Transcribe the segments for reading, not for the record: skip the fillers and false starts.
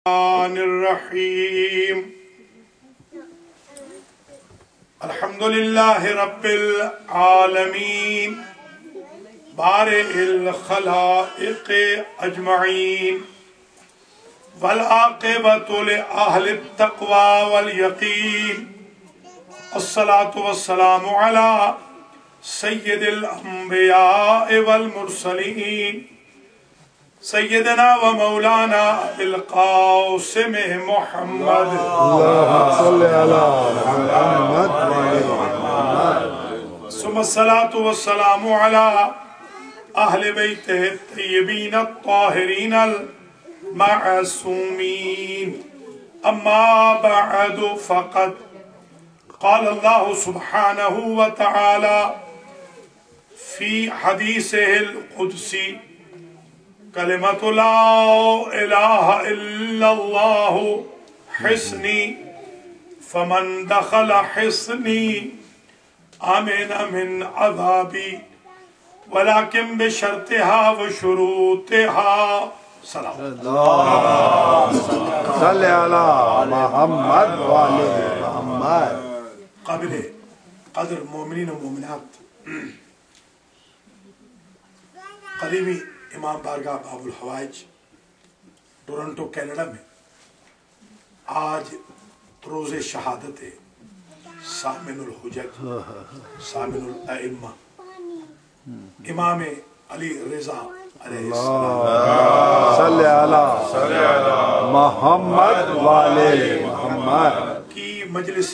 الرحیم الحمدللہ رب العالمین بارئ الخلائق اجمعین والعاقبۃ لأہل التقوی والیقین الصلاة والسلام علی سید الانبیاء والمرسلین سیدنا و مولانا القاسم محمد صلی اللہ محمد ثم الصلاة والسلام علی اہل بیتہ الطیبین الطاہرین المعصومین اما بعد فقد قال اللہ سبحانہ وتعالی فی حدیثہ القدسی کلمۃ لا الہ الا اللہ حصنی فمن دخل حصنی امن من عذابی ولكن بشرطها وشروطها سلام صلی اللہ محمد وآلہ محمد قابل قدر مومنین و مومنات قریبی امام بارگاہ باب الحوائج ٹورنٹو کینیڈا میں آج روز شہادت سامن الحجج سامن الائمہ امام علی رضا علیہ السلام صلی اللہ محمد وآلہ محمد کی مجلس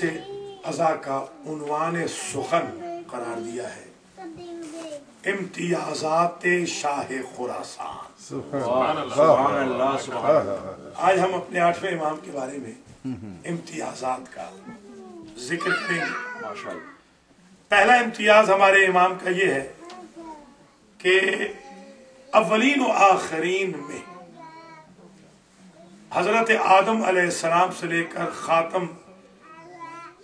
عزا کا عنوان سخن قرار دیا ہے امتیازات شاہ خراسان سبحان اللہ آج ہم اپنے 8ویں امام کے بارے میں امتیازات کا ذکر کریں گے پہلا امتیاز ہمارے امام کا یہ ہے کہ اولین و آخرین میں حضرت آدم علیہ السلام سے لے کر خاتم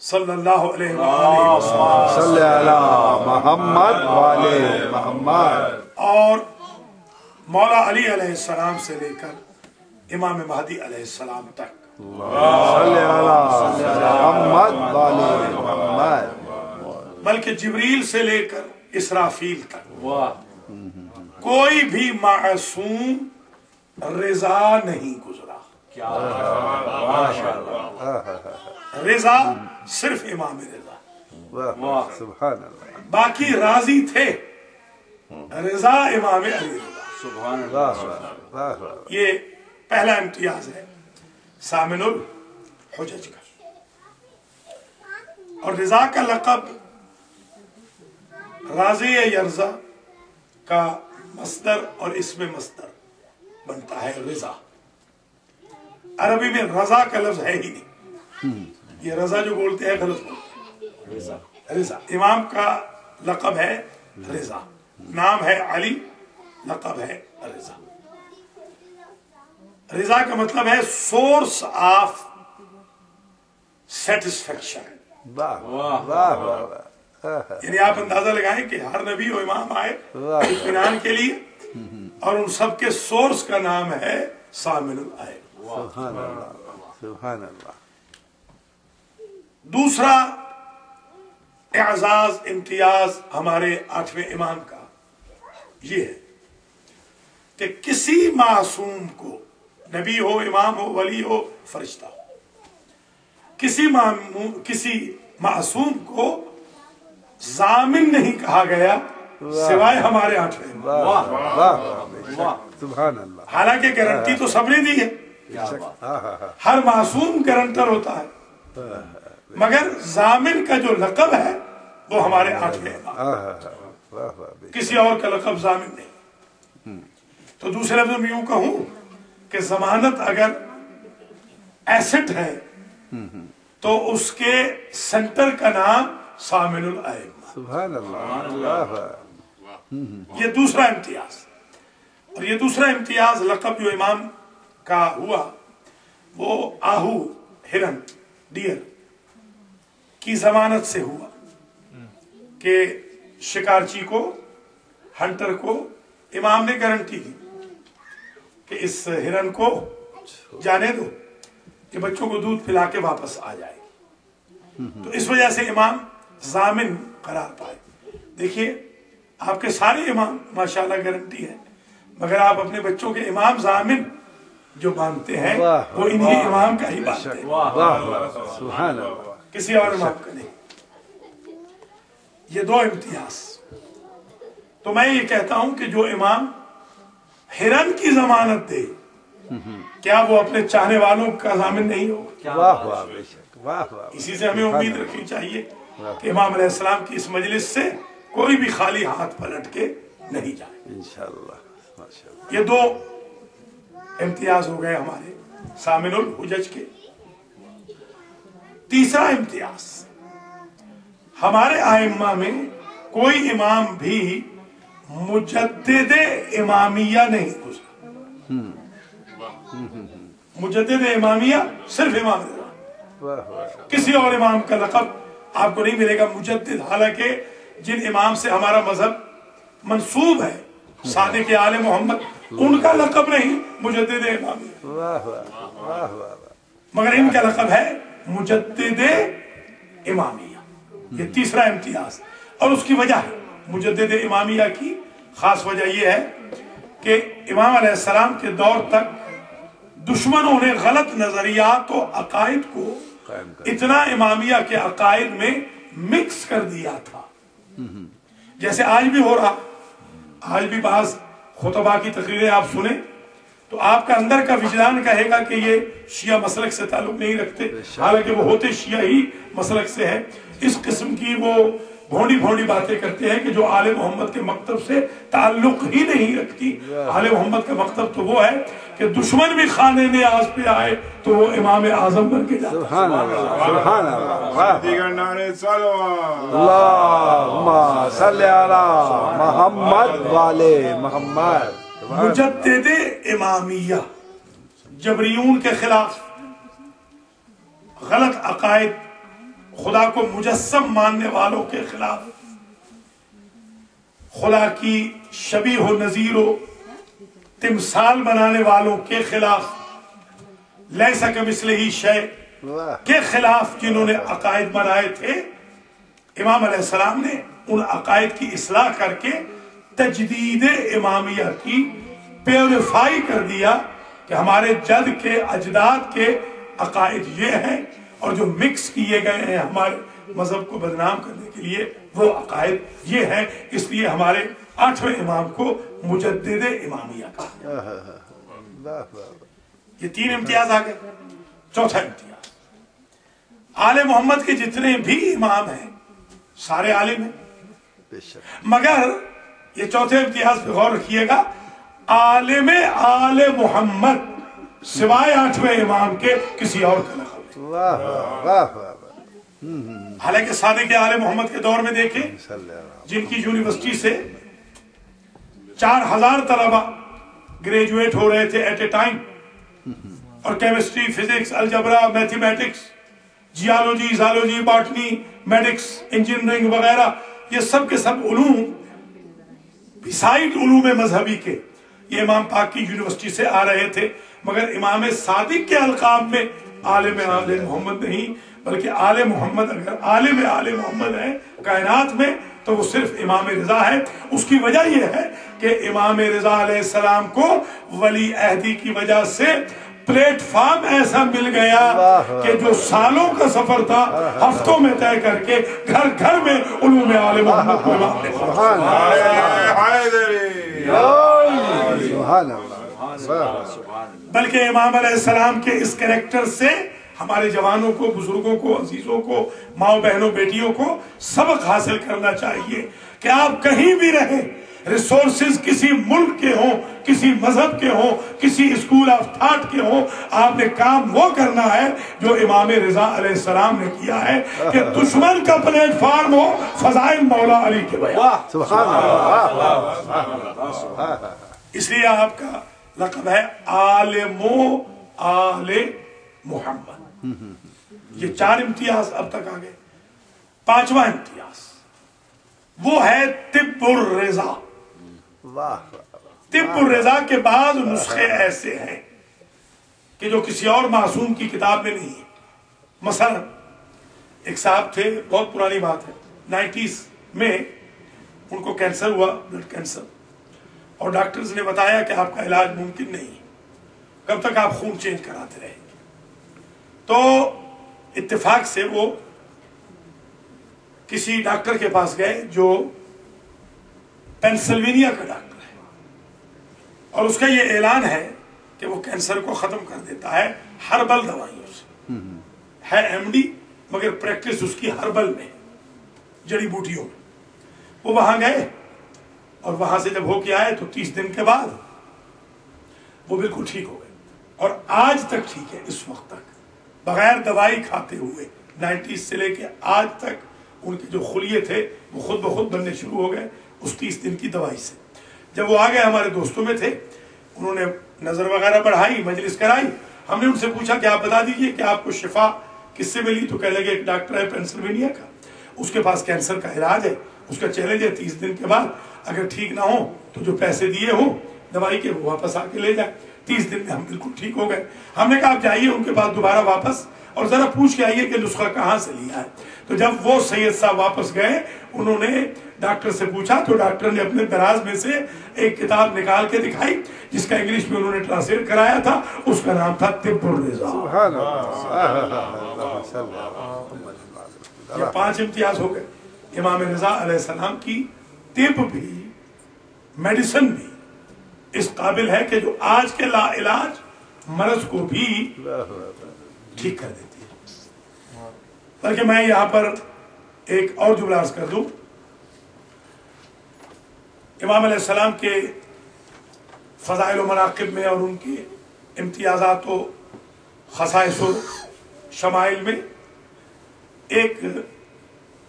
صلی اللہ علیہ وسلم صلی اللہ محمد وآلہ محمد اور مولا علی علیہ السلام سے لے کر امام مہدی علیہ السلام تک صلی اللہ محمد وآلہ محمد بلکہ جبریل سے لے کر اسرافیل تک کوئی بھی معصوم رضا نہیں گزرا رضا صرف امام رضا سبحان اللہ باقی راضی تھے رضا امام علی رضا سبحان اللہ یہ پہلا امتیاز ہے سامن الحجج کا اور رضا کا لقب راضی یرضا کا مصدر اور اسم مصدر بنتا ہے رضا عربی میں رضا کا لفظ ہے ہی نہیں یہ رضا جو بولتے ہیں غلط بولتے ہیں رضا امام کا لقب ہے رضا نام ہے علی لقب ہے رضا رضا کا مطلب ہے سورس آف سیٹسفیکشن یعنی آپ اندازہ لگائیں کہ ہر نبی و امام آئے اطمینان کے لیے اور ان سب کے سورس کا نام ہے سامن الائم سبحان اللہ سبحان اللہ دوسرا اعزاز امتیاز ہمارے 8ویں امام کا یہ ہے کہ کسی معصوم کو نبی ہو امام ہو ولی ہو فرشتہ ہو کسی معصوم کو ضامن نہیں کہا گیا سوائے ہمارے 8ویں سبحان اللہ حالانکہ گارنٹی تو سب نے دی ہے ہر معصوم گارنٹر ہوتا ہے مگر ضامن کا جو لقب ہے وہ ہمارے 8ویں امام کسی اور کا لقب ضامن نہیں تو دوسرے لفظ میں یوں کہوں کہ ضمانت اگر ایسٹ ہے تو اس کے سینٹر کا نام سامن الائمہ سبحان اللہ یہ دوسرا امتیاز اور یہ دوسرا امتیاز لقب جو امام کا ہوا وہ آہو ہرن ڈیر کی ضمانت سے ہوا کہ شکارچی کو ہنٹر کو امام نے گارنٹی دی کہ اس ہرن کو جانے دو کہ بچوں کو دودھ پلا کے واپس آ جائے. تو اس وجہ سے امام ضامن قرار پائے. دیکھیے آپ کے سارے امام ماشاءاللہ گارنٹی ہے، مگر آپ اپنے بچوں کے امام ضامن جو مانتے ہیں وہ انہی امام کا ہی مانتے ہیں، سبحان اللہ، کسی اور امام کا نہیں. یہ دو امتیاز. تو میں یہ کہتا ہوں کہ جو امام ہرن کی ضمانت دے کیا وہ اپنے چاہنے والوں کا ضامن نہیں ہوگا؟ واہ واہ بے شک، واہ واہ. اسی سے ہمیں امید رکھنی چاہیے کہ امام علیہ السلام کی اس مجلس سے کوئی بھی خالی ہاتھ پلٹ کے نہیں جائے. انشاءاللہ ماشاءاللہ. یہ دو امتیاز ہو گئے ہمارے سامن الحجج کے. تیسرا امتیاز، ہمارے ائمہ میں کوئی امام بھی مجدد امامیہ نہیں گزرا. مجدد امامیہ صرف امام رضا، واہ واہ. کسی اور امام کا لقب آپ کو نہیں ملے گا مجدد. حالانکہ جن امام سے ہمارا مذہب منسوب ہے صادق آل محمد، ان کا لقب نہیں مجدد امامیہ، واہ واہ واہ واہ. مگر ان کا لقب ہے مجدد امامیہ. یہ تیسرا امتیاز. اور اس کی وجہ ہے مجدد امامیہ کی خاص وجہ یہ ہے کہ امام علیہ السلام کے دور تک دشمنوں نے غلط نظریات و عقائد کو اتنا امامیہ کے عقائد میں مکس کر دیا تھا. جیسے آج بھی ہو رہا. آج بھی بعض خطبہ کی تقریریں آپ سنیں تو آپ کا اندر کا وجدان کہے گا کہ یہ شیعہ مسلک سے تعلق نہیں رکھتے، حالانکہ وہ ہوتے شیعہ ہی مسلک سے ہیں. اس قسم کی وہ بھونڈی بھونڈی باتیں کرتے ہیں کہ جو آل محمد کے مکتب سے تعلق ہی نہیں رکھتی. آل محمد کا مکتب تو وہ ہے کہ دشمن بھی خانے نیاز پہ آئے تو وہ امام اعظم بن کے جاتا. سبحان اللہ سبحان اللہ. واہ. دیگر نعرے صلوات. اللہم صلی علی محمد والے محمد. مجدد امامیہ جبریون کے خلاف، غلط عقائد، خدا کو مجسم ماننے والوں کے خلاف، خدا کی شبیہ و نظیر و تمثال بنانے والوں کے خلاف، لیس کمثلہ شیء کے خلاف جنہوں نے عقائد بنائے تھے، امام علیہ السلام نے ان عقائد کی اصلاح کر کے تجدید امامیہ کی پیوریفائی کر دیا کہ ہمارے جد کے اجداد کے عقائد یہ ہیں، اور جو مکس کیے گئے ہیں ہمارے مذہب کو بدنام کرنے کے لیے وہ عقائد یہ ہیں. اس لیے ہمارے 8ویں امام کو مجدد امامیہ کہا. یہ 3 امتیاز آ گئے. چوتھا امتیاز، آل محمد کے جتنے بھی امام ہیں سارے عالم ہیں، مگر یہ چوتھے امتیاز پہ غور رکھیے گا، عالم آل محمد سوائے 8ویں امام کے کسی اور کا لقب. واہ واہ واہ. حالانکہ صادق آل محمد کے دور میں دیکھیں جن کی یونیورسٹی سے 4000 طلبہ گریجویٹ ہو رہے تھے ایٹ اے ٹائم، اور chemistry, physics, algebra, mathematics, geology, zoology, botany, medics, engineering وغیرہ، یہ سب کے سب علوم بسائڈ علوم مذہبی کے یہ امام پاک کی یونیورسٹی سے آ رہے تھے. مگر امام صادق کے القاب میں عالم آل محمد نہیں، بلکہ آل محمد اگر عالم آل محمد ہے کائنات میں تو وہ صرف امام رضا ہے. اس کی وجہ یہ ہے کہ امام رضا علیہ السلام کو ولی عہدی کی وجہ سے پلیٹ فارم ایسا مل گیا کہ جو سالوں کا سفر تھا ہفتوں میں طے کر کے گھر گھر میں علوم آل محمد کو امام نے. سبحان اللہ. بلکہ امام علیہ السلام کے اس کریکٹر سے ہمارے جوانوں کو، بزرگوں کو، عزیزوں کو، ماؤں بہنوں، بیٹیوں کو سبق حاصل کرنا چاہیے کہ آپ کہیں بھی رہیں، ریسورسز کسی ملک کے ہوں، کسی مذہب کے ہوں، کسی اسکول آف تھاٹ کے ہوں، آپ نے کام وہ کرنا ہے جو امام رضا علیہ السلام نے کیا ہے کہ دشمن کا پلیٹ فارم ہو فضائل مولا علی کے بیان. سبحان اللہ. اس لیے آپ کا لقب ہے عالم آل محمد. یہ 4 امتیاز اب تک آ گئے. 5واں امتیاز وہ ہے طب الرضا. واہ. طب الرضا کے بعض نسخے ایسے ہیں کہ جو کسی اور معصوم کی کتاب میں نہیں ہے. مثلا ایک صاحب تھے، بہت پرانی بات ہے، 90s میں ان کو کینسر ہوا، بلڈ کینسر، اور ڈاکٹرز نے بتایا کہ آپ کا علاج ممکن نہیں ہے کب تک آپ خون چینج کراتے رہیں گے. تو اتفاق سے وہ کسی ڈاکٹر کے پاس گئے جو پینسلوینیا کا ڈاکٹر ہے، اور اس کا یہ اعلان ہے کہ وہ کینسر کو ختم کر دیتا ہے ہربل دوائیوں سے. ہے ایم ڈی مگر پریکٹس اس کی ہربل میں، جڑی بوٹیوں میں. وہ وہاں گئے اور وہاں سے جب ہو کے آئے تو 30 دن کے بعد وہ بالکل ٹھیک ہو گئے، اور آج تک ٹھیک ہے. اس وقت تک بغیر دوائی کھاتے ہوئے 90s سے لے کے آج تک ان کے جو خلیے تھے وہ خود بخود بننے شروع ہو گئے اس 30 دن کی دوائی سے. جب وہ آگئے ہمارے دوستوں میں تھے، انہوں نے نظر وغیرہ بڑھائی، مجلس کرائی. ہم نے ان سے پوچھا کہ آپ بتا دیجئے کہ آپ کو شفا کس سے ملی؟ تو کہنے لگے ایک ڈاکٹر ہے پینسلوینیا کا، اس کے پاس کینسر کا علاج ہے، اس کا چیلنج ہے 30 دن کے بعد اگر ٹھیک نہ ہو تو جو پیسے دیے ہوں دوائی کے وہ واپس آ کے لے جائیں. 30 دن میں ہم بالکل ٹھیک ہو گئے. ہم نے کہا آپ جائیے ان کے پاس دوبارہ واپس اور ذرا پوچھ کے آئیے کہ نسخہ کہاں سے لیا ہے. تو جب وہ سید صاحب واپس گئے، انہوں نے ڈاکٹر سے پوچھا تو ڈاکٹر نے اپنے دراز میں سے ایک کتاب نکال کے دکھائی جس کا انگلش میں انہوں نے ٹرانسلیٹ کرایا تھا. اس کا نام تھا طب الرضا. یہ 5 امتیاز ہو گئے. امام رضا علیہ السلام کی طب بھی، میڈیسن بھی اس قابل ہے کہ جو آج کے لا علاج مرض کو بھی ٹھیک کر دیتی ہے. بلکہ میں یہاں پر ایک اور جملہ عرض کر دوں. امام علیہ السلام کے فضائل و مناقب میں اور ان کے امتیازات و خصائص و شمائل میں ایک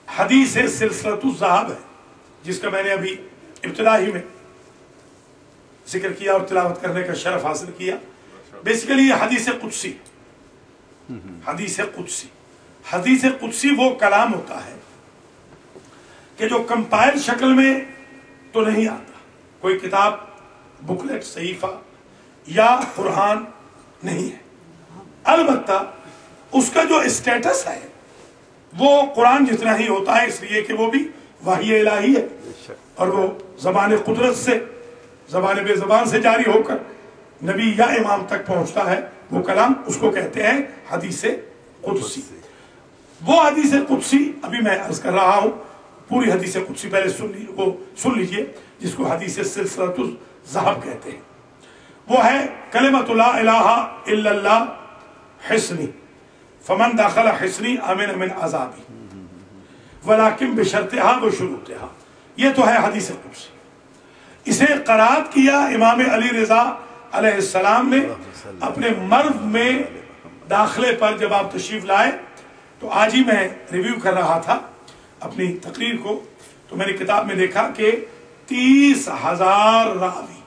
حدیث سلسلۃ الذہب ہے جس کا میں نے ابھی ابتدا ہی میں ذکر کیا اور تلاوت کرنے کا شرف حاصل کیا. بیسیکلی یہ حدیث قدسی، حدیث قدسی، حدیث قدسی وہ کلام ہوتا ہے کہ جو کمپائل شکل میں تو نہیں آتا، کوئی کتاب، بکلیٹ، صحیفہ یا قرآن نہیں ہے. البتہ اس کا جو اسٹیٹس ہے وہ قرآن جتنا ہی ہوتا ہے، اس لیے کہ وہ بھی وحی الہی ہے اور وہ زبان قدرت سے، زبان بے زبان سے جاری ہو کر نبی یا امام تک پہنچتا ہے. وہ کلام اس کو کہتے ہیں حدیث قدسی. وہ حدیث قدسی ابھی میں عرض کر رہا ہوں، پوری حدیث قدسی پہلے سن لیجئے جس کو حدیث سلسلۃ الذہب کہتے ہیں. وہ ہے کلمۃ لا الہ الا اللہ حصنی فمن داخل حصنی امن من عذابی ولکن بشرطها و شروطها. یہ تو ہے حدیث قدسی. اسے قرات کیا امام علی رضا علیہ السلام نے اپنے مرو میں داخلے پر. جب آپ تشریف لائے تو آج ہی میں ریویو کر رہا تھا اپنی تقریر کو، تو میں نے کتاب میں دیکھا کہ 30,000 راوی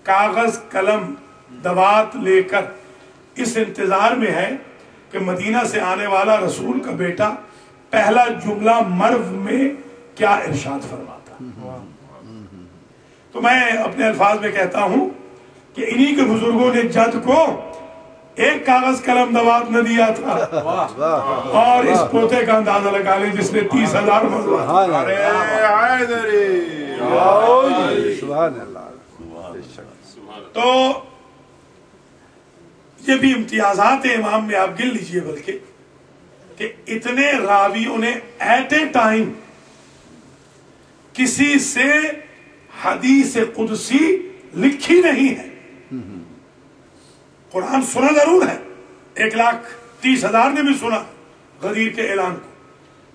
کاغذ قلم دوات لے کر اس انتظار میں ہے کہ مدینہ سے آنے والا رسول کا بیٹا پہلا جملہ مرو میں کیا ارشاد فرماتا. تو میں اپنے الفاظ میں کہتا ہوں کہ انہی کے بزرگوں نے جد کو ایک کاغذ قلم دوات نہ دیا تھا، اور اس پوتے کا اندازہ لگا لیں جس نے 30,000 تو یہ بھی امتیازات امام میں آپ گن لیجئے. بلکہ کہ اتنے راویوں نے ایٹ اے ٹائم کسی سے حدیث قدسی لکھی نہیں ہے. قرآن سنا ضرور ہے، 1,30,000 نے بھی سنا غدیر کے اعلان کو،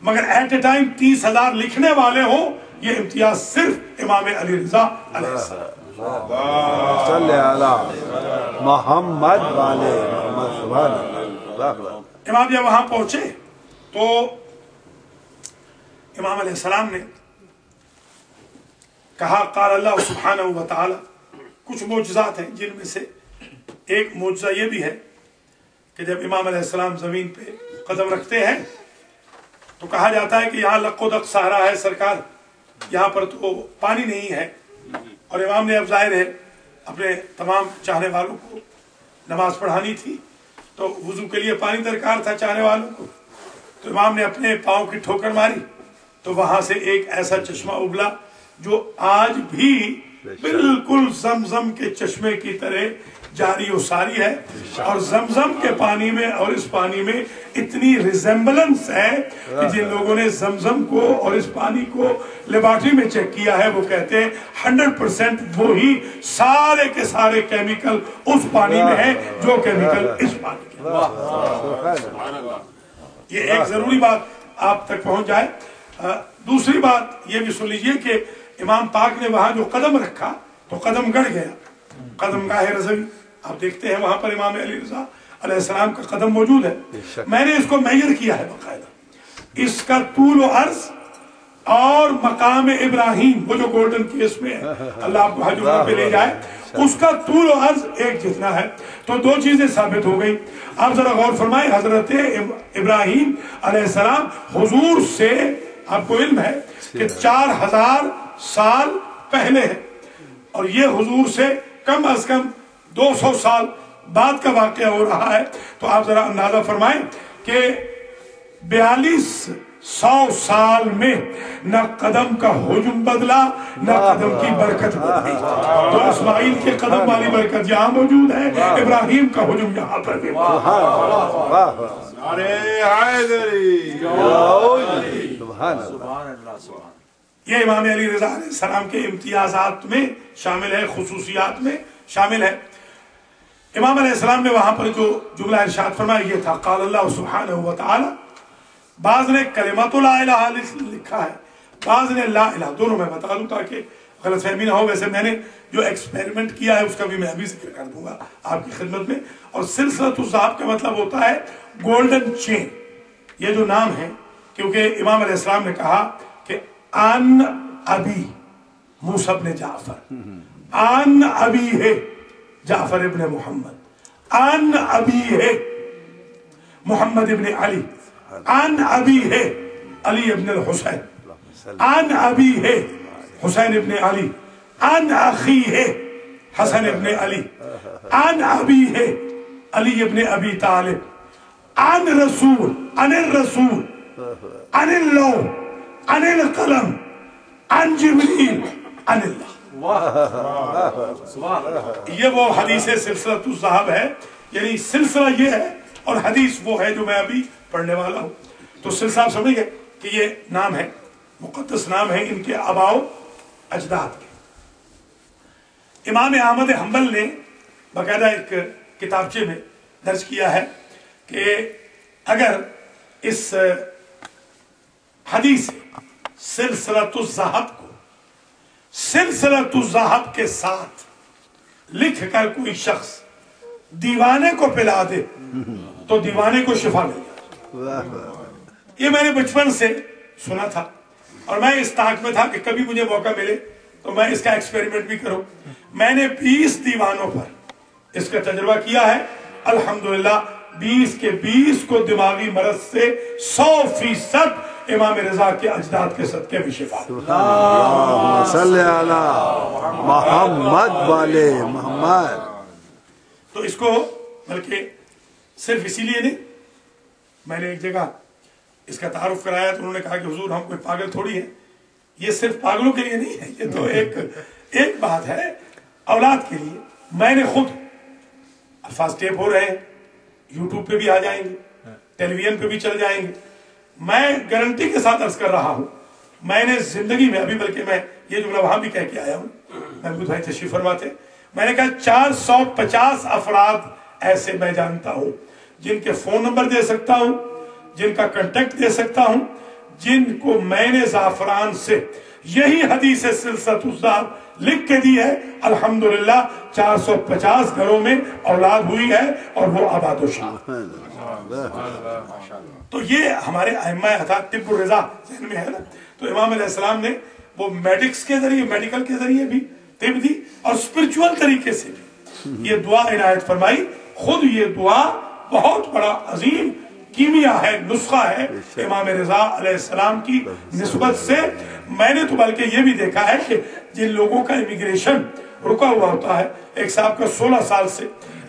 مگر ایٹ اے ٹائم 30,000 لکھنے والے ہوں، یہ امتیاز صرف امام علی رضا علیہ السلام. صلی اللہ محمد والے محمد. سبحان اللہ. امام جب وہاں پہنچے تو امام علیہ السلام نے کہا قال اللہ سبحانہ و تعالی. کچھ معجزات ہیں جن میں سے ایک معجزہ یہ بھی ہے کہ جب امام علیہ السلام زمین پہ قدم رکھتے ہیں تو کہا جاتا ہے کہ یہاں لق و دق صحرا ہے سرکار، یہاں پر تو پانی نہیں ہے. اور امام نے اب ظاہر ہے اپنے تمام چاہنے والوں کو نماز پڑھانی تھی تو وضو کے لیے پانی درکار تھا چاہنے والوں کو، تو امام نے اپنے پاؤں کی ٹھوکر ماری تو وہاں سے ایک ایسا چشمہ ابلا جو آج بھی بالکل زمزم کے چشمے کی طرح جاری و ساری ہے، اور زمزم کے پانی میں اور اس پانی میں اتنی ریزمبلنس ہے کہ جن لوگوں نے زمزم کو اور اس پانی کو لیبارٹری میں چیک کیا ہے وہ کہتے ہیں 100% وہی سارے کے سارے کیمیکل اس پانی میں ہیں جو کیمیکل اس پانی کے۔ یہ ایک ضروری بات آپ تک پہنچ جائے۔ دوسری بات یہ بھی سن لیجئے کہ امام پاک نے وہاں جو قدم رکھا تو قدم گڑ گیا، قدم گاہ رضوی آپ دیکھتے ہیں وہاں پر امام علی رضا علیہ السلام کا قدم موجود ہے۔ میں نے اس کو میجر کیا ہے باقاعدہ، اس کا طول و عرض اور مقام ابراہیم وہ جو گولڈن کیس میں ہے، اللہ آپ کو حج عمرہ پہ لے جائے، اس کا طول و عرض ایک جتنا ہے۔ تو دو چیزیں ثابت ہو گئی۔ آپ ذرا غور فرمائیں، حضرت ابراہیم علیہ السلام حضور سے آپ کو علم ہے کہ 4000 سال پہلے ہے، اور یہ حضور سے کم از کم 200 سال بعد کا واقعہ ہو رہا ہے۔ تو آپ ذرا اندازہ فرمائیں کہ 4200 سال میں نہ قدم کا حجم بدلا نہ قدم کی برکت بدلی۔ تو اسماعیل کے قدم والی برکت یہاں موجود ہے، ابراہیم کا حجم یہاں پر بھی یہ امام علی رضا علیہ السلام کے امتیازات میں شامل ہے، خصوصیات میں شامل ہے۔ امام علیہ السلام نے وہاں پر جو جملہ ارشاد فرمایا یہ تھا، قال اللہ سبحانہ وتعالی، بعض نے کلمۃ لا الہ لکھا ہے، بعض نے لا الہ، دونوں میں بتا دوں تاکہ غلط فہمی نہ ہو۔ ویسے میں نے جو ایکسپیریمنٹ کیا ہے اس کا بھی میں ابھی ذکر کر دوں گا آپ کی خدمت میں۔ اور سلسلۃ الذہب کا مطلب ہوتا ہے گولڈن چین۔ یہ جو نام ہے کیونکہ امام علیہ السلام نے کہا کہ ان ابی موسیٰ ابن جعفر، ان ابی ہے جعفر ابن محمد، ان ابی ہے محمد ابن علی، ان ابی ہے علی ابن الحسین، ان ابی ہے حسین ابن علی، ان اخی ہے حسن ابن علی، ان ابی ہے علی ابن ابی طالب، ان رسول، ان الرسول، ان اللوح، ان القلم، ان جبریل، ان اللہ۔ یہ وہ حدیث سلسلۃ الذہب ہے، یعنی سلسلہ یہ ہے اور حدیث وہ ہے جو میں ابھی پڑھنے والا ہوں۔ تو سلسلہ آپ سمجھ گئے کہ یہ نام ہے، مقدس نام ہے ان کے آباء و اجداد کے۔ امام احمد حنبل نے باقاعدہ ایک کتابچے میں درج کیا ہے کہ اگر اس حدیث سلسلۃ الذہب کو سلسلۃ الذہب کے ساتھ لکھ کر کوئی شخص دیوانے کو پلا دے تو دیوانے کو شفا مل جائے۔ یہ میں نے بچپن سے سنا تھا اور میں اس طاق میں تھا کہ کبھی مجھے موقع ملے تو میں اس کا ایکسپیریمنٹ بھی کروں۔ میں نے 20 دیوانوں پر اس کا تجربہ کیا ہے، الحمدللہ 20 کے 20 کو دماغی مرض سے 100% امام رضا کے اجداد کے صدقے میں شفا۔ صلی علی محمد والے محمد۔ تو اس کو بلکہ صرف اسی لیے نہیں، میں نے ایک جگہ اس کا تعارف کرایا تو انہوں نے کہا کہ حضور ہم کوئی پاگل تھوڑی ہیں، یہ صرف پاگلوں کے لیے نہیں ہے، یہ تو ایک بات ہے اولاد کے لیے۔ میں نے خود الفاظ ٹیپ ہو رہے ہیں، یوٹیوب پہ بھی آ جائیں گے، ٹیلی ویژن پہ بھی چل جائیں گے، میں گارنٹی کے ساتھ عرض کر رہا ہوں میں نے زندگی میں ابھی، بلکہ میں یہ جملہ وہاں بھی کہہ کے آیا ہوں، محمود بھائی تشریف فرما تھے، میں نے کہا 450 افراد ایسے میں جانتا ہوں جن کے فون نمبر دے سکتا ہوں، جن کا کنٹیکٹ دے سکتا ہوں، جن کو میں نے زعفران سے یہی حدیث سلسلۃ الذہب لکھ کے دی ہے، الحمدللہ 450 گھروں میں اولاد ہوئی ہے اور وہ آباد و شاد۔ تو یہ ہمارے ائمہ حضرات طب الرضا ذہن میں ہے نا۔ تو امام علیہ السلام نے وہ میڈکس کے ذریعے، میڈیکل کے ذریعے بھی طب دی اور اسپرچول طریقے سے بھی یہ دعا عنایت فرمائی۔ خود یہ دعا بہت بڑا عظیم کیمیا ہے، نسخہ ہے امام رضا علیہ السلام کی نسبت سے۔ میں نے تو بلکہ یہ بھی دیکھا ہے کہ جن لوگوں کا امیگریشن رکا ہوا ہوتا ہے، ایک صاحب کا 16 سال سے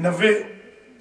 90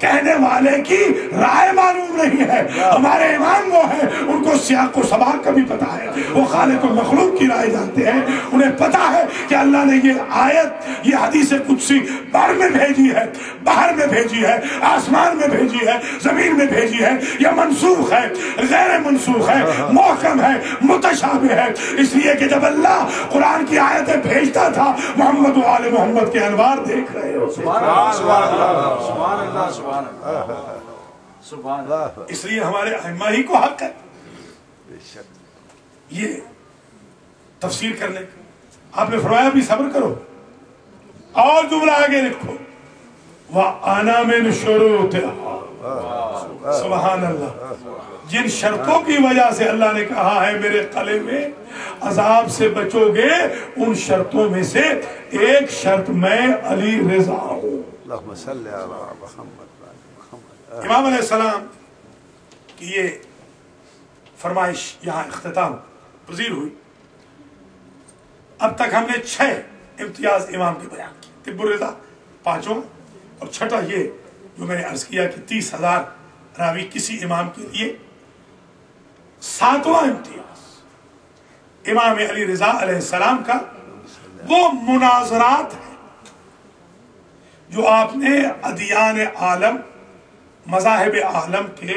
کہنے والے کی رائے معلوم نہیں ہے. ہمارے امام وہ ہیں ان کو سیاق و سباق کا بھی پتا ہے, وہ خالق و مخلوق کی رائے جانتے ہیں. انہیں پتا ہے کہ اللہ نے یہ آیت, یہ حدیث قدسی بر میں بھیجی ہے, باہر میں بھیجی ہے, آسمان میں بھیجی ہے, زمین میں بھیجی ہے, یا منسوخ ہے, غیر منسوخ ہے, محکم ہے, متشابہ ہے. اس لیے کہ جب اللہ قرآن کی آیتیں بھیجتا تھا محمد و آل محمد کے انوار دیکھ رہے ہو. اس لیے ہمارے ائمہ ہی کو حق ہے یہ تفسیر کرنے کا. آپ نے فرمایا بھی صبر کرو, اور جملہ آگے لکھو, وَأَنَا مِنْ شُرُوطِهَا. سبحان اللہ. جن شرطوں کی وجہ سے اللہ نے کہا ہے میرے قلعے میں عذاب سے بچو گے, ان شرطوں میں سے ایک شرط میں علی رضا ہوں. اللہم صلی علی محمد. امام علیہ السلام کی یہ فرمائش یہاں اختتام پذیر ہوئی. اب تک ہم نے 6 امتیاز امام کے بیان کی. طب الرضا 5واں, اور 6واں یہ جو میں نے عرض کیا کہ 30,000 راوی کسی امام کے لیے. 7واں امتیاز امام علی رضا علیہ السلام کا وہ مناظرات ہیں جو آپ نے ادیان عالم, مذاہب عالم کے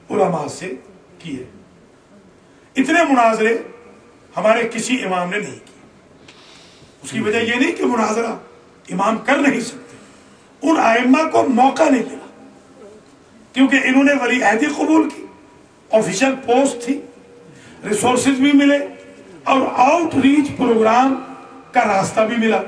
علماء سے کیے. اتنے مناظرے ہمارے کسی امام نے نہیں کیے. اس کی وجہ یہ نہیں کہ مناظرہ امام کر نہیں سکتے, ان ائمہ کو موقع نہیں ملا, کیونکہ انہوں نے ولی عہدی قبول کی, آفیشل پوسٹ تھی, ریسورسز بھی ملے, اور آؤٹ ریچ پروگرام کا راستہ بھی ملا.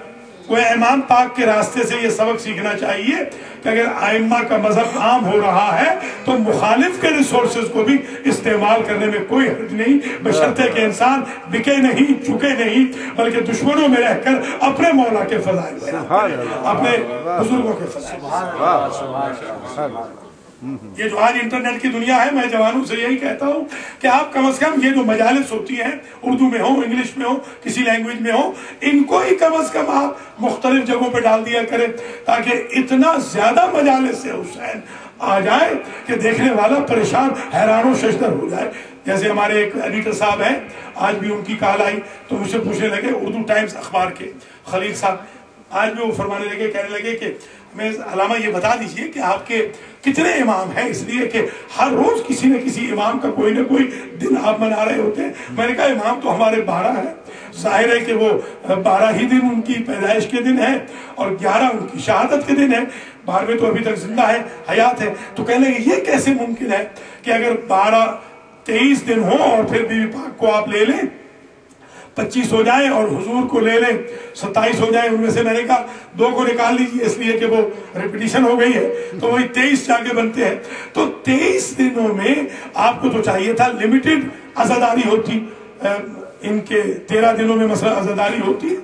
وہ امام پاک کے راستے سے یہ سبق سیکھنا چاہیے کہ اگر ائمہ کا مذہب عام ہو رہا ہے تو مخالف کے ریسورسز کو بھی استعمال کرنے میں کوئی حرج نہیں, بشرطے کہ انسان بکے نہیں, چکے نہیں, بلکہ دشمنوں میں رہ کر اپنے مولا کے فضائل بیان, اپنے بزرگوں کے فضائل. یہ جو آج انٹرنیٹ کی دنیا ہے, میں جوانوں سے یہی کہتا ہوں کہ آپ کم از کم یہ جو مجالس ہوتی ہیں, اردو میں ہو, انگلش میں ہو, کسی لینگویج میں ہو, ان کو ہی کم از کم آپ مختلف جگہوں پہ ڈال دیا کریں, تاکہ اتنا زیادہ مجالس سے حسین آ جائے کہ دیکھنے والا پریشان, حیران و ششدر ہو جائے. جیسے ہمارے ایک ایڈیٹر صاحب ہیں, آج بھی ان کی کال آئی تو مجھ سے پوچھنے لگے, اردو ٹائمز اخبار کے خلیل صاحب, آج بھی وہ فرمانے لگے, کہنے لگے کہ ہمیں علامہ یہ بتا دیجئے کہ آپ کے کتنے امام ہیں, اس لیے کہ ہر روز کسی نہ کسی امام کا کوئی نہ کوئی دن آپ منا رہے ہوتے ہیں. میں نے کہا امام تو ہمارے 12 ہیں, ظاہر ہے کہ وہ 12 ہی دن ان کی پیدائش کے دن ہیں اور 11 ان کی شہادت کے دن ہیں, 12ویں تو ابھی تک زندہ ہے, حیات ہے. تو کہنے لگے یہ کیسے ممکن ہے کہ اگر 12-23 دن ہوں اور پھر بیوی پاک کو آپ لے لیں 25 ہو جائیں اور حضور کو لے لیں 27 ہو جائیں, ان میں سے میں نے کہا 2 کو نکال لیجیے اس لیے کہ وہ ریپیٹیشن ہو گئی ہے, تو وہی 23 جا کے بنتے ہیں. تو 23 دنوں میں آپ کو تو چاہیے تھا لمیٹڈ عزاداری ہوتی, ان کے 13 دنوں میں مثلا عزاداری ہوتی,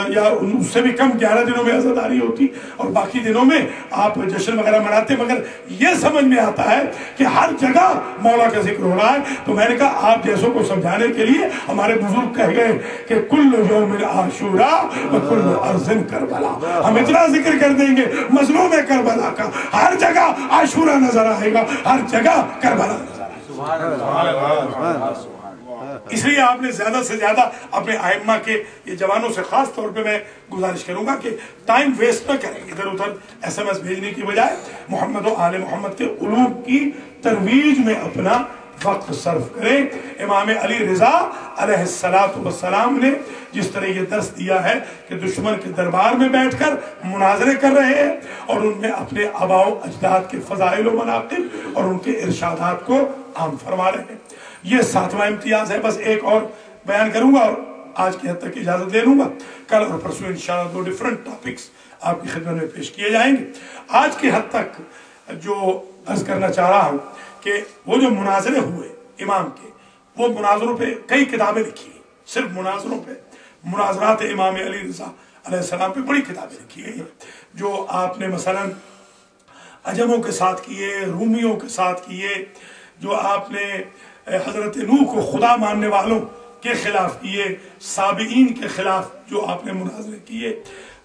یا اس سے بھی کم 11 دنوں میں عزاداری ہوتی, اور باقی دنوں میں آپ جشن وغیرہ مناتے. مگر یہ سمجھ میں آتا ہے کہ ہر جگہ مولا کا ذکر ہو رہا ہے. تو میں نے کہا آپ جیسوں کو سمجھانے کے لیے ہمارے بزرگ کہہ گئے کہ کل یوم عاشوراء وکل ارض کربلا, ہم اتنا ذکر کر دیں گے مظلوم کربلا کا, ہر جگہ عاشوراء نظر آئے گا, ہر جگہ کربلا نظر آئے گا. اس لیے آپ نے زیادہ سے زیادہ اپنے ائمہ کے, یہ جوانوں سے خاص طور پہ میں گزارش کروں گا کہ ٹائم ویسٹ نہ کریں, ادھر ادھر SMS بھیجنے کی بجائے محمد و آل محمد کے علوم کی ترویج میں اپنا وقت صرف کریں. امام علی رضا علیہ السلام نے جس طرح یہ درس دیا ہے کہ دشمن کے دربار میں بیٹھ کر مناظرے کر رہے ہیں اور ان میں اپنے آباء و اجداد کے فضائل و مناقب اور ان کے ارشادات کو عام فرما رہے ہیں. یہ 7واں امتیاز ہے. بس ایک اور بیان کروں گا اور آج کی حد تک اجازت لے لوں گا. کل اور پرسوں انشاءاللہ 2 ڈیفرنٹ ٹاپکس آپ کی خدمت میں پیش کیے جائیں گے. آج کی حد تک جو عرض کرنا چاہ رہا ہوں کہ وہ جو مناظرے ہوئے امام کے, وہ مناظروں پہ کئی کتابیں لکھی ہیں, صرف مناظروں پہ, مناظرات امام علی رضا علیہ السلام پہ بڑی کتابیں لکھی ہیں, جو آپ نے مثلا عجموں کے ساتھ کیے, رومیوں کے ساتھ کیے, جو آپ نے حضرت نوح کو خدا ماننے والوں کے خلاف کیے, سابعین کے خلاف جو آپ نے مناظرے کیے,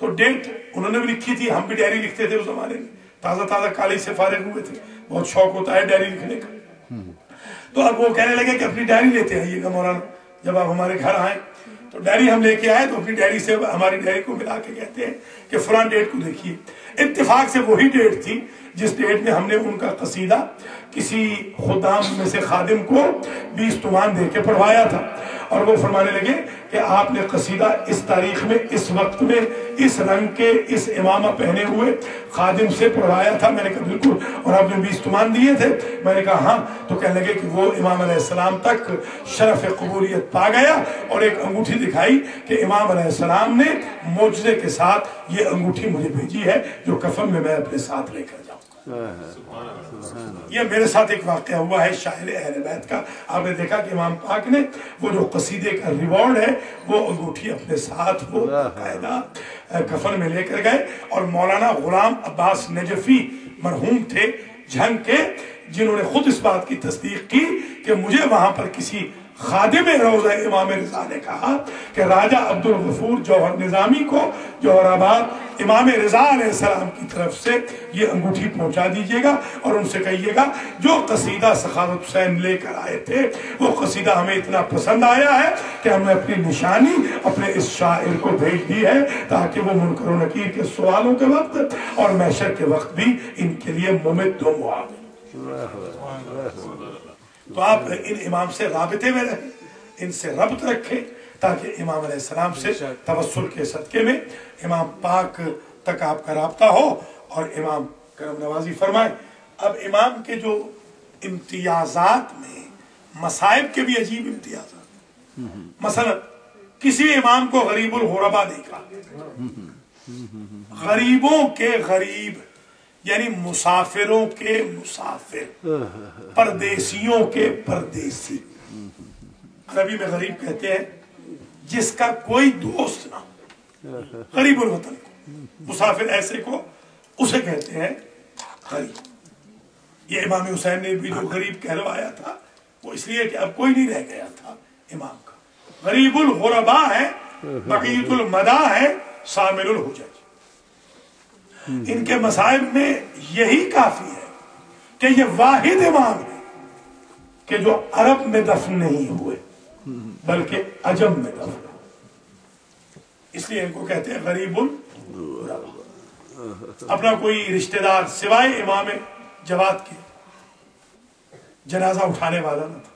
تو ڈیٹ انہوں نے بھی لکھی تھی، ہم بھی ڈائری لکھتے تھے اس زمانے میں، تازہ تازہ کالج سے فارغ ہوئے تھے، بہت شوق ہوتا ہے ڈائری لکھنے کا۔ تو اب وہ کہنے لگے کہ اپنی ڈائری لیتے آئیے گا مولانا، جب آپ ہمارے گھر آئیں تو ڈائری ہم لے کے آئے، تو اپنی ڈائری سے ہماری ڈائری کو ملا کے کہتے ہیں کہ فلاں ڈیٹ کو دیکھیے۔ اتفاق سے وہی ڈیٹ تھی جس ڈیٹ میں ہم نے ان کا قصیدہ کسی خدام میں سے خادم کو 20 تومان دے کے پڑھوایا تھا، اور وہ فرمانے لگے کہ آپ نے قصیدہ اس تاریخ میں، اس وقت میں، اس رنگ کے، اس امامہ پہنے ہوئے خادم سے پڑھوایا تھا۔ میں نے کہا بالکل، اور آپ نے 20 تومان دیے تھے؟ میں نے کہا ہاں۔ تو کہنے لگے کہ وہ امام علیہ السلام تک شرف قبولیت پا گیا، اور ایک انگوٹھی دکھائی کہ امام علیہ السلام نے معجزے کے ساتھ یہ انگوٹھی مجھے بھیجی ہے جو کفن میں میں اپنے ساتھ لے کر جاؤں۔ یہ میرے ساتھ ایک واقعہ ہوا ہے شاعر اہل بیت کا۔ آپ نے دیکھا کہ امام پاک نے وہ جو قصیدے کا ریوارڈ ہے وہ انگوٹھی اپنے ساتھ وہ باقاعدہ کفن میں لے کر گئے۔ اور مولانا غلام عباس نجفی مرحوم تھے جھنگ کے، جنہوں نے خود اس بات کی تصدیق کی کہ مجھے وہاں پر کسی خادم روضہ امام رضا نے کہا کہ راجہ عبد الغفور جوہر نظامی کو جوہر آباد امام رضا علیہ السلام کی طرف سے یہ انگوٹھی پہنچا دیجئے گا، اور ان سے کہیے گا جو قصیدہ سخاوت حسین لے کر آئے تھے وہ قصیدہ ہمیں اتنا پسند آیا ہے کہ ہم نے اپنی نشانی اپنے اس شاعر کو بھیج دی ہے، تاکہ وہ منکر و نکیر کے سوالوں کے وقت اور محشر کے وقت بھی ان کے لیے ممد و معاون۔ تو آپ ان امام سے رابطے میں رہیں، ان سے ربط رکھیں، تاکہ امام علیہ السلام سے توسل کے صدقے میں امام پاک تک آپ کا رابطہ ہو اور امام کرم نوازی فرمائے۔ اب امام کے جو امتیازات میں مصائب کے بھی عجیب امتیازات، مثلا کسی امام کو غریب الغربا دیکھا، غریبوں کے غریب یعنی مسافروں کے مسافر، پردیسیوں کے پردیسی۔ عربی میں غریب کہتے ہیں جس کا کوئی دوست نہ ہو، غریب الوطن کو، مسافر ایسے کو اسے کہتے ہیں غریب۔ یہ امام حسین نے بھی جو غریب کہلوایا تھا وہ اس لیے کہ اب کوئی نہیں رہ گیا تھا امام کا۔ غریب الغربا ہے، بقیت المدا ہے، شامل الحجج۔ ان کے مصائب میں یہی کافی ہے کہ یہ واحد امام ہے کہ جو عرب میں دفن نہیں ہوئے بلکہ عجم میں دفن ہوئے، اس لیے ان کو کہتے ہیں غریب الغربا۔ اپنا کوئی رشتہ دار سوائے امام جواد کے جنازہ اٹھانے والا نہ تھا،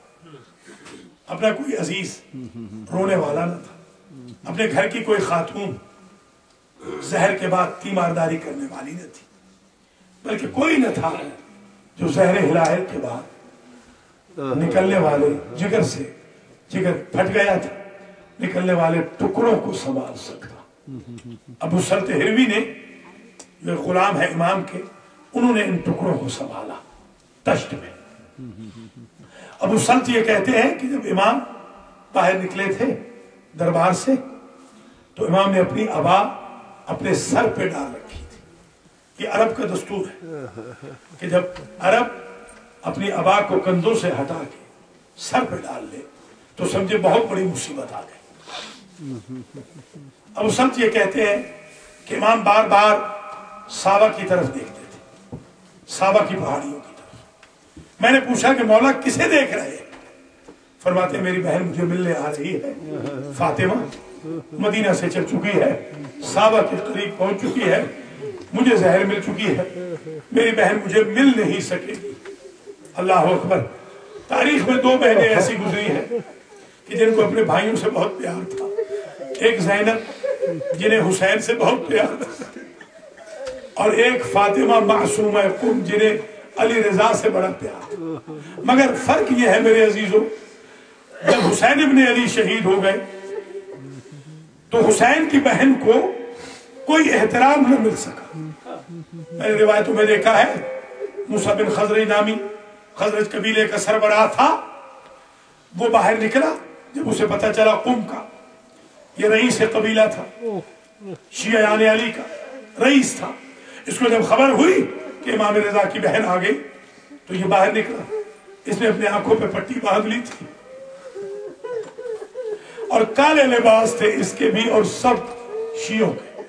اپنا کوئی عزیز رونے والا نہ تھا، اپنے گھر کی کوئی خاتون زہر کے بعد تیمارداری کرنے والی نہ تھی، بلکہ کوئی نہ تھا جو زہر ہلال کے بعد نکلنے والے جگر سے، جگر پھٹ گیا تھا، نکلنے والے ٹکڑوں کو سنبھال سکتا۔ ابو سلط ہروی نے جو غلام ہے امام کے، انہوں نے ان ٹکڑوں کو سنبھالا تشت میں۔ ابو سلط یہ کہتے ہیں کہ جب امام باہر نکلے تھے دربار سے تو امام نے اپنی عبا اپنے سر پہ ڈال رکھی تھی۔ یہ عرب کا دستور ہے کہ جب عرب اپنی عبا کو کندھوں سے ہٹا کے سر پہ ڈال لے تو سمجھے بہت بڑی مصیبت آ گئی۔ ابو سلط یہ کہتے ہیں کہ امام بار بار سابا کی طرف دیکھتے تھے، سابا کی پہاڑیوں کی طرف۔ میں نے پوچھا کہ مولا کسے دیکھ رہے ہیں؟ فرماتے ہیں میری بہن مجھے ملنے آ رہی ہے، فاطمہ مدینہ سے چل چکی ہے، سابا کے قریب پہنچ چکی ہے، مجھے زہر مل چکی ہے، میری بہن مجھے مل نہیں سکے گی۔ اللہ اکبر۔ تاریخ میں 2 بہنیں ایسی گزری ہیں کہ جن کو اپنے بھائیوں سے بہت پیار تھا، ایک زینب جنہیں حسین سے بہت پیار تھا، اور ایک فاطمہ معصومہ قم جنہیں علی رضا سے بڑا پیار تھا۔ مگر فرق یہ ہے میرے عزیزوں، جب حسین ابن علی شہید ہو گئے تو حسین کی بہن کو کوئی احترام نہ مل سکا۔ میں نے روایتوں میں دیکھا ہے موسیٰ بن خزرج نامی خزرج قبیلے کا سربراہ تھا، وہ باہر نکلا جب اسے پتہ چلا قم کا، یہ رئیس قبیلہ تھا، شیعان علی کا رئیس تھا، اس کو جب خبر ہوئی کہ امام رضا کی بہن آ گئی تو یہ باہر نکلا، اس نے اپنے آنکھوں پہ پٹی باندھ لی تھی اور کالے لباس تھے اس کے بھی اور سب شیعوں کے،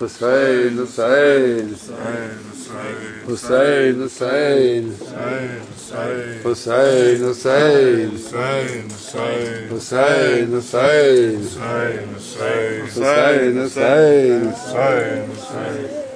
حسین حسین حسین حسین حسین حسین حسین حسین حسین حسین